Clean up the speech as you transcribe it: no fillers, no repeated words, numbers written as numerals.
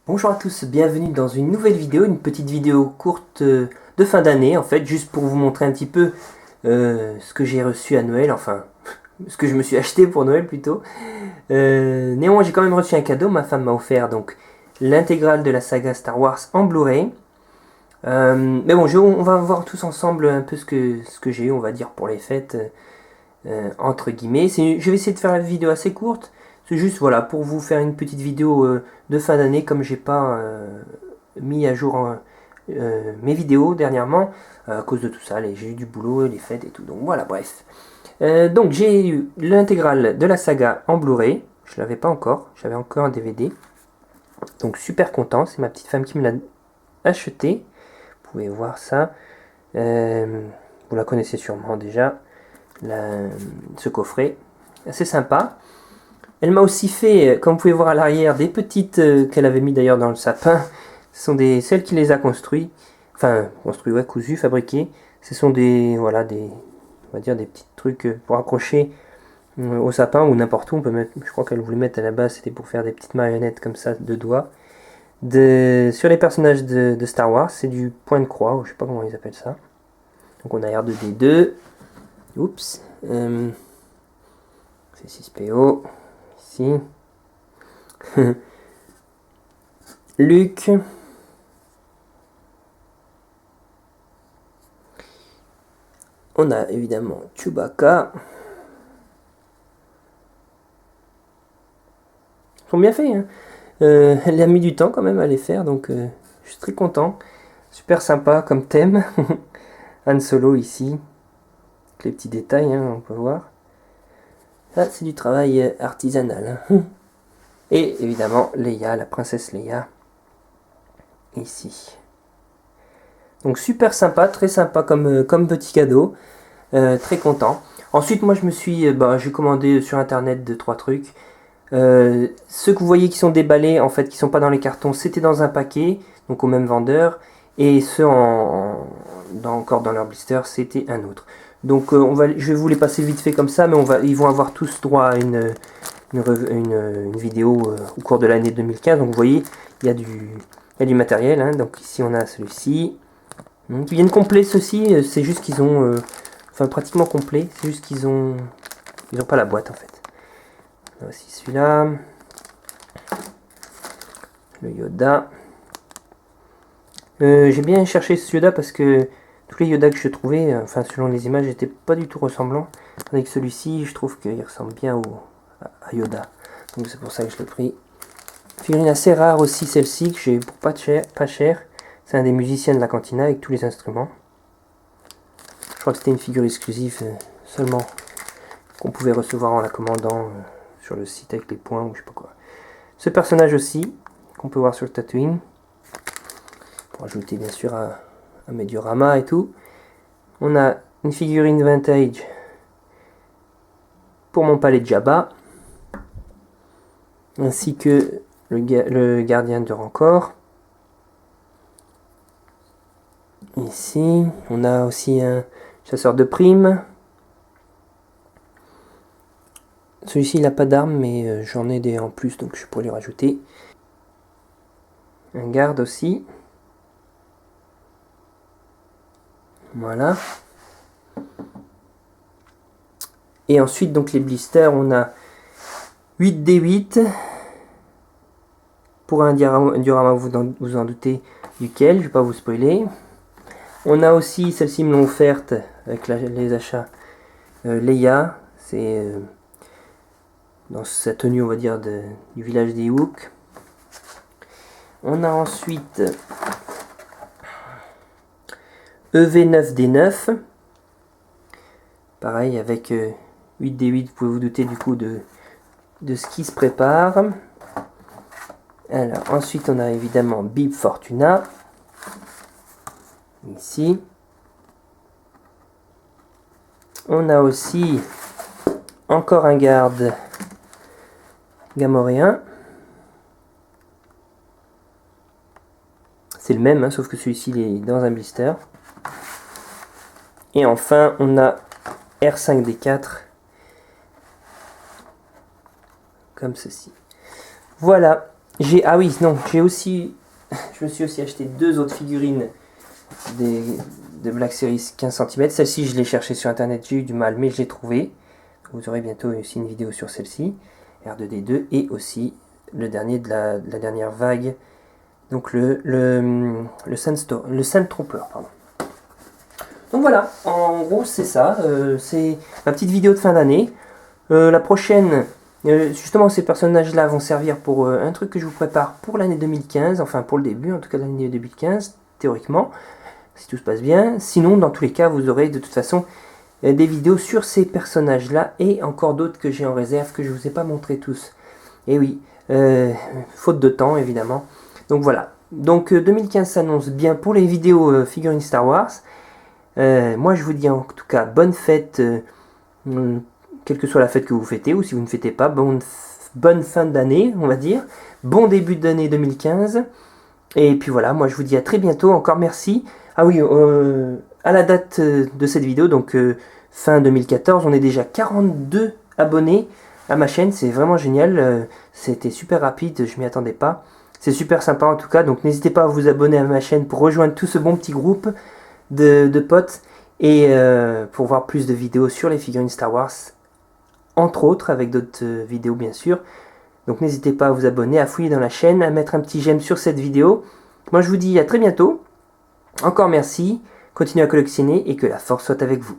Bonjour à tous, bienvenue dans une nouvelle vidéo, une petite vidéo courte de fin d'année en fait, juste pour vous montrer un petit peu ce que j'ai reçu à Noël, enfin ce que je me suis acheté pour Noël plutôt. Néanmoins j'ai quand même reçu un cadeau, ma femme m'a offert donc l'intégrale de la saga Star Wars en Blu-ray. Mais bon, on va voir tous ensemble un peu ce que j'ai eu, on va dire, pour les fêtes, entre guillemets. Je vais essayer de faire une vidéo assez courte. C'est juste voilà pour vous faire une petite vidéo de fin d'année comme j'ai pas mis à jour mes vidéos dernièrement à cause de tout ça. J'ai eu du boulot, les fêtes et tout. Donc voilà, bref. Donc j'ai eu l'intégrale de la saga en Blu-ray. Je l'avais pas encore, j'avais encore un DVD. Donc super content, c'est ma petite femme qui me l'a acheté. Vous pouvez voir ça. Vous la connaissez sûrement déjà. Ce coffret, assez sympa. Elle m'a aussi fait, comme vous pouvez voir à l'arrière, des petites qu'elle avait mis d'ailleurs dans le sapin. Ce sont celles qui les a construits. Enfin, construits, ouais, cousus, fabriqués. Ce sont on va dire des petits trucs pour accrocher au sapin ou n'importe où. On peut mettre, je crois qu'elle voulait mettre à la base, c'était pour faire des petites marionnettes comme ça de doigts. Sur les personnages de Star Wars, c'est du point de croix, ou je sais pas comment ils appellent ça. Donc on a R2D2. Oups. C'est 6PO. Ici. Luke. On a évidemment Chewbacca. Ils sont bien faits. Hein. Elle a mis du temps quand même à les faire, donc je suis très content. Super sympa comme thème. Han Solo ici. Avec les petits détails, hein, on peut voir. Ça, c'est du travail artisanal. Hein. Et évidemment, Leia, la princesse Leia. Ici. Donc super sympa, très sympa comme petit cadeau. Très content. Ensuite, moi, j'ai commandé sur internet 2-3 trucs. Ceux que vous voyez qui sont déballés, en fait, qui sont pas dans les cartons, c'était dans un paquet, donc au même vendeur. Et ceux encore dans leur blister, c'était un autre. Donc je vais vous les passer vite fait comme ça, mais ils vont avoir tous droit à une vidéo au cours de l'année 2015. Donc vous voyez, il y a du matériel. Hein. Donc ici on a celui-ci. Qui viennent complets ceux-ci, c'est juste qu'ils ont... enfin pratiquement complet, c'est juste qu'ils ont pas la boîte en fait. Voici celui-là. Le Yoda. J'ai bien cherché ce Yoda parce que tous les Yoda que je trouvais, enfin selon les images, n'étaient pas du tout ressemblants. Tandis que celui-ci, je trouve qu'il ressemble bien à Yoda. Donc c'est pour ça que je l'ai pris. Figurine assez rare aussi celle-ci, que j'ai eu pour pas cher. C'est un des musiciens de la cantina avec tous les instruments. Je crois que c'était une figure exclusive seulement qu'on pouvait recevoir en la commandant sur le site avec les points ou je sais pas quoi. Ce personnage aussi, qu'on peut voir sur le Tatooine. Pour ajouter bien sûr un mes dioramas et tout. On a une figurine vintage pour mon palais de Jabba. Ainsi que le gardien de Rancor. Ici, on a aussi un chasseur de primes. Celui-ci il n'a pas d'arme, mais j'en ai des en plus, donc je pourrais lui rajouter. Un garde aussi. Voilà. Et ensuite, donc les blisters, on a 8D8. Pour un diorama, vous en doutez duquel, je ne vais pas vous spoiler. On a aussi, celle-ci me l'ont offerte avec les achats, Leia. C'est dans sa tenue, on va dire, du village des Ewoks. On a ensuite EV9D9. Pareil, avec 8D8, vous pouvez vous douter du coup de ce qui se prépare. Alors, ensuite, on a évidemment Bib Fortuna. Ici. On a aussi encore un garde gamoréen. C'est le même, hein, sauf que celui-ci il est dans un blister. Et enfin, on a R5D4. Comme ceci. Voilà. Ah oui, non, j'ai aussi... Je me suis aussi acheté 2 autres figurines de Black Series 15 cm. Celle-ci, je l'ai cherchée sur internet, j'ai eu du mal, mais je l'ai trouvée. Vous aurez bientôt aussi une vidéo sur celle-ci, R2D2, et aussi le dernier de la dernière vague, donc le Sandtrooper, pardon. Donc voilà, en gros c'est ça, c'est ma petite vidéo de fin d'année. La prochaine, justement ces personnages-là vont servir pour un truc que je vous prépare pour l'année 2015, enfin pour le début en tout cas de l'année 2015, théoriquement, si tout se passe bien. Sinon, dans tous les cas, vous aurez de toute façon des vidéos sur ces personnages-là et encore d'autres que j'ai en réserve que je ne vous ai pas montré tous. Et oui, faute de temps évidemment. Donc voilà, donc 2015 s'annonce bien pour les vidéos figurines Star Wars. Moi je vous dis en tout cas bonne fête, quelle que soit la fête que vous fêtez, ou si vous ne fêtez pas, bonne fin d'année on va dire, bon début d'année 2015, et puis voilà, moi je vous dis à très bientôt, encore merci. Ah oui, à la date de cette vidéo, donc fin 2014, on est déjà 42 abonnés à ma chaîne, c'est vraiment génial, c'était super rapide, je m'y attendais pas. C'est super sympa en tout cas, donc n'hésitez pas à vous abonner à ma chaîne pour rejoindre tout ce bon petit groupe de potes et pour voir plus de vidéos sur les figurines Star Wars, entre autres avec d'autres vidéos bien sûr. Donc n'hésitez pas à vous abonner, à fouiller dans la chaîne, à mettre un petit j'aime sur cette vidéo. Moi je vous dis à très bientôt, encore merci, continuez à collectionner et que la force soit avec vous.